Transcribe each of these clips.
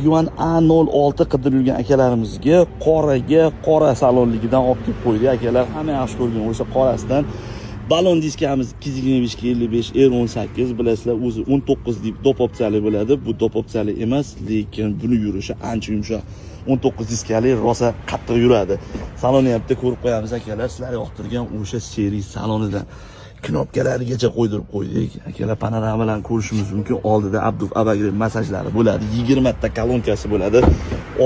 Yuan A06 qidirilgan akalarimizga qora salonligidan olib kelib qo'ydik akalar. Hamma yaxshi ko'rgan o'sha qorasidan. Balon diskamiz 225 R18 bilasizlar, o'zi 19 deb dop opsiyali bo'ladi. Bu dop opsiyali emas, lekin buni yurishi ancha yumshoq. 19 diskali rosa qattiq yuradi. Salonni ham bitta ko'rib qo'yamiz akalar. Sizlar yoqtirgan o'sha seri salonidan knopkalarigacha qo'ydirib qo'ydik. Akalar panoramalarni ko'rishimiz mumkin. Oldida Abduf Abagrev masajlari bo'ladi. 20 ta kolonkasi bo'ladi.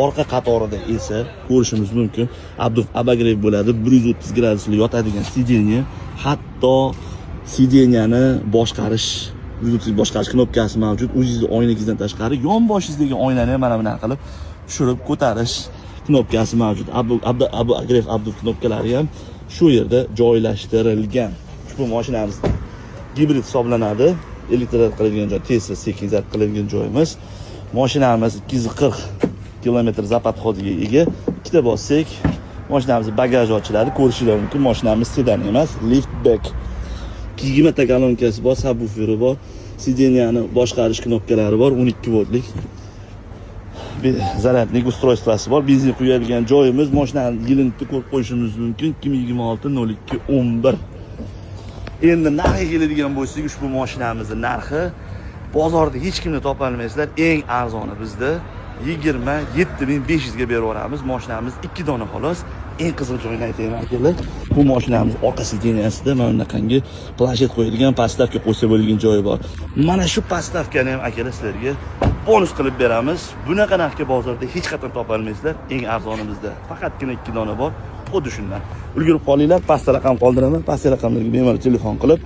Orqa qatorida esa ko'rishimiz mumkin. Abduf Abagrev bo'ladi. 130 gradusli yotadigan sideniya, hatto sideniyani boshqarish, 130 boshqarish knopkasi mavjud. O'zingizni oynangizdan tashqari yon boshingizdagi oynani ham mana bunaqa qilib tushirib ko'tarish knopkasi mavjud. Abagrev Abduf knopkalari ham shu yerda joylashtirilgan. Bu mashinamiz gibrid hisoblanadi. Elektr qilingan joy, Tesla sekin zabt qilingan joyimiz. Mashinamiz 240 km zapat hodiga ega. Ikkita bossak, mashinamiz bagaj ochiladi. Ko'rishingiz mumkin, mashinamiz sedan emas, liftback. 20 ta kolonkasi bor, subwooferi bor, sideniyani boshqarish knopkalari bor, 12 voltlik zaryadnik ustroyствоsi bor. Benzin quyadigan joyimiz, mashinani yilini ko'rib qo'yishimiz mumkin. 2026-02-11. Endi narxiga keladigan bo'lsak, ushbu mashinamizning narxi bozorda hech kimni topa olmaysizlar. Eng arzoni bizda 27500 ga berib yuboramiz. Mashinamiz 2 dona xolos. Eng qiziq joyini aytayman akalar. Bu mashinamiz orqa sideniyasida mana bunaqangi planshet qo'yilgan, pastavka qo'ysa bo'lgan joyi bor. Mana shu pastavkani ham akalar sizlarga bonus qilib beramiz. Bunaqa narxga bozorda hech qachon topa olmaysizlar. Eng arzoni bizda faqatgina 2 dona bor. Xuddi shundan. Ulgurib qolinglar, pastda raqam qoldiraman. Pastda raqamlarga bemalol telefon qilib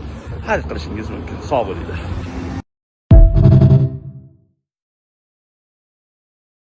xarid qilishingiz mumkin. Sog' bo'linglar.